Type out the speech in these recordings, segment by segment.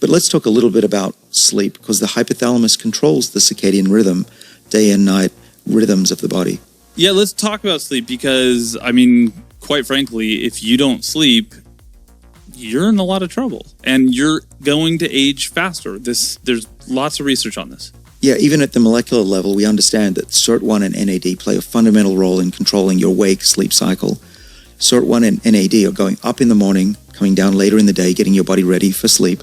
But let's talk a little bit about sleep, because the hypothalamus controls the circadian rhythm, day and night rhythms of the body. Yeah, let's talk about sleep because, I mean, quite frankly, if you don't sleep, you're in a lot of trouble and you're going to age faster. There's lots of research on this. Yeah, even at the molecular level, we understand that SIRT1 and NAD play a fundamental role in controlling your wake-sleep cycle. SIRT1 and NAD are going up in the morning, coming down later in the day, getting your body ready for sleep.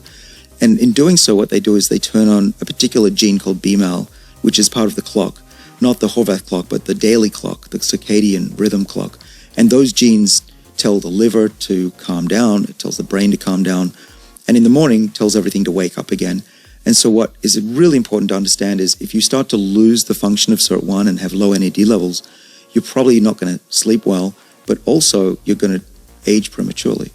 And in doing so, what they do is they turn on a particular gene called BMAL, which is part of the clock. Not the Horvath clock, but the daily clock, the circadian rhythm clock. And those genes tell the liver to calm down, it tells the brain to calm down, and in the morning tells everything to wake up again. And so what is really important to understand is if you start to lose the function of SIRT1 and have low NAD levels, you're probably not going to sleep well, but also you're going to age prematurely.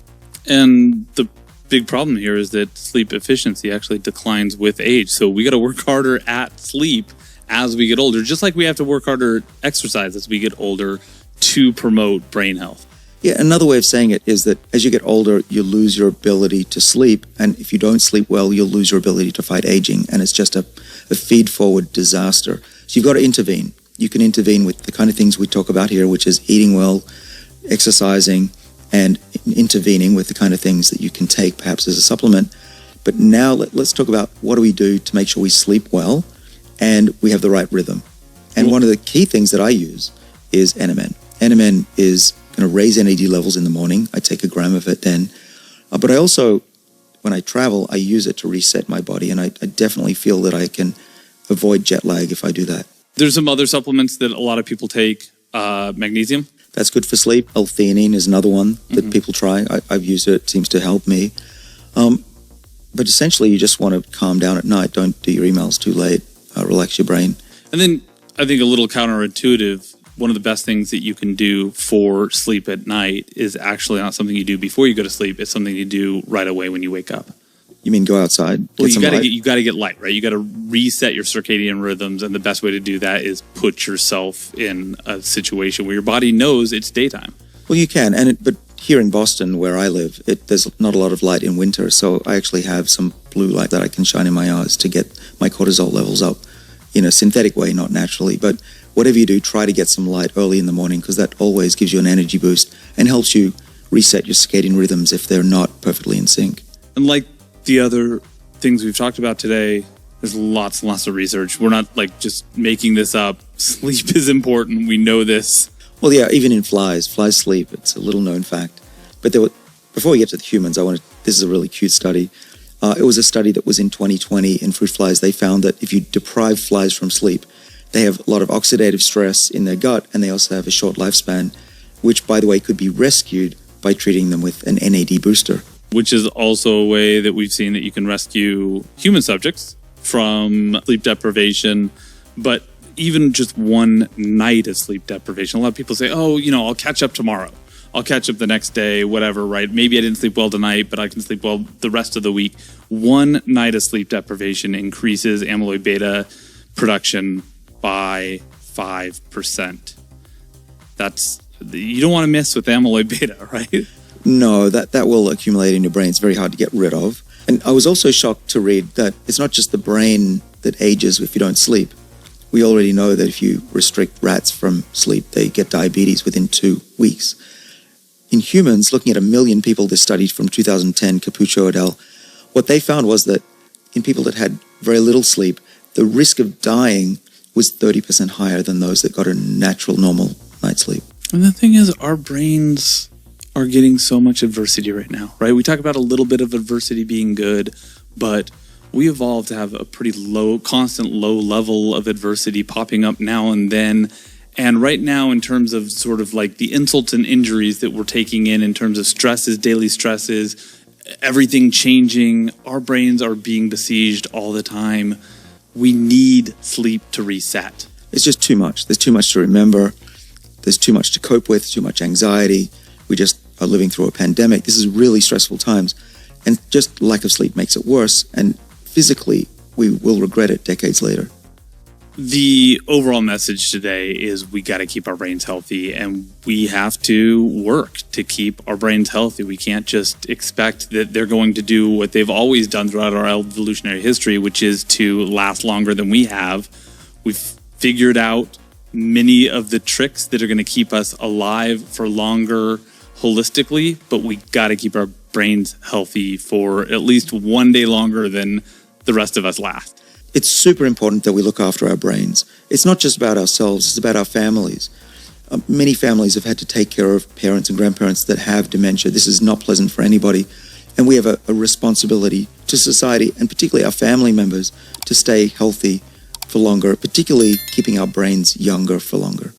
And the big problem here is that sleep efficiency actually declines with age. So we got to work harder at sleep as we get older, just like we have to work harder at exercise as we get older to promote brain health. Yeah, another way of saying it is that as you get older, you lose your ability to sleep. And if you don't sleep well, you'll lose your ability to fight aging. And it's just a feed-forward disaster. So you've got to intervene. You can intervene with the kind of things we talk about here, which is eating well, exercising, and intervening with the kind of things that you can take perhaps as a supplement. But now let's talk about what do we do to make sure we sleep well and we have the right rhythm. And one of the key things that I use is NMN. NMN is going to raise NAD levels in the morning. I take a gram of it then. But I also, when I travel, I use it to reset my body. And I definitely feel that I can avoid jet lag if I do that. There's some other supplements that a lot of people take. Magnesium. That's good for sleep. L-theanine is another one that people try. I've used it. It seems to help me. But essentially, you just want to calm down at night. Don't do your emails too late. Relax your brain. And then I think a little counterintuitive, one of the best things that you can do for sleep at night is actually not something you do before you go to sleep. It's something you do right away when you wake up. You mean go outside? Well, you got to get light, right? You got to reset your circadian rhythms, and the best way to do that is put yourself in a situation where your body knows it's daytime. Well, you can, but here in Boston, where I live, there's not a lot of light in winter, so I actually have some blue light that I can shine in my eyes to get my cortisol levels up in a synthetic way, not naturally. But whatever you do, try to get some light early in the morning because that always gives you an energy boost and helps you reset your circadian rhythms if they're not perfectly in sync. And like the other things we've talked about today, there's lots and lots of research. We're not like just making this up. Sleep is important. We know this. Well, yeah, even in flies sleep. It's a little known fact. But before we get to the humans, this is a really cute study. It was a study that was in 2020 in fruit flies. They found that if you deprive flies from sleep, they have a lot of oxidative stress in their gut, and they also have a short lifespan, which, by the way, could be rescued by treating them with an NAD booster. Which is also a way that we've seen that you can rescue human subjects from sleep deprivation. But even just one night of sleep deprivation, a lot of people say, I'll catch up tomorrow. I'll catch up the next day, whatever, right? Maybe I didn't sleep well tonight, but I can sleep well the rest of the week. One night of sleep deprivation increases amyloid beta production by 5%. You don't want to mess with amyloid beta, right? No, that will accumulate in your brain. It's very hard to get rid of. And I was also shocked to read that it's not just the brain that ages if you don't sleep. We already know that if you restrict rats from sleep, they get diabetes within 2 weeks. In humans, looking at 1 million people, this study from 2010, Capuccio et al., what they found was that in people that had very little sleep, the risk of dying was 30% higher than those that got a natural, normal night's sleep. And the thing is, our brains are getting so much adversity right now, right? We talk about a little bit of adversity being good, but we evolved to have a pretty constant low level of adversity popping up now and then. And right now, in terms of sort of like the insults and injuries that we're taking in terms of stresses, daily stresses, everything changing, our brains are being besieged all the time. We need sleep to reset. It's just too much. There's too much to remember. There's too much to cope with, too much anxiety. We just are living through a pandemic. This is really stressful times. And just lack of sleep makes it worse. And physically, we will regret it decades later. The overall message today is we got to keep our brains healthy, and we have to work to keep our brains healthy. We can't just expect that they're going to do what they've always done throughout our evolutionary history, which is to last longer than we have. We've figured out many of the tricks that are going to keep us alive for longer holistically, but we got to keep our brains healthy for at least one day longer than the rest of us last. It's super important that we look after our brains. It's not just about ourselves, it's about our families. Many families have had to take care of parents and grandparents that have dementia. This is not pleasant for anybody. And we have a responsibility to society, and particularly our family members, to stay healthy for longer, particularly keeping our brains younger for longer.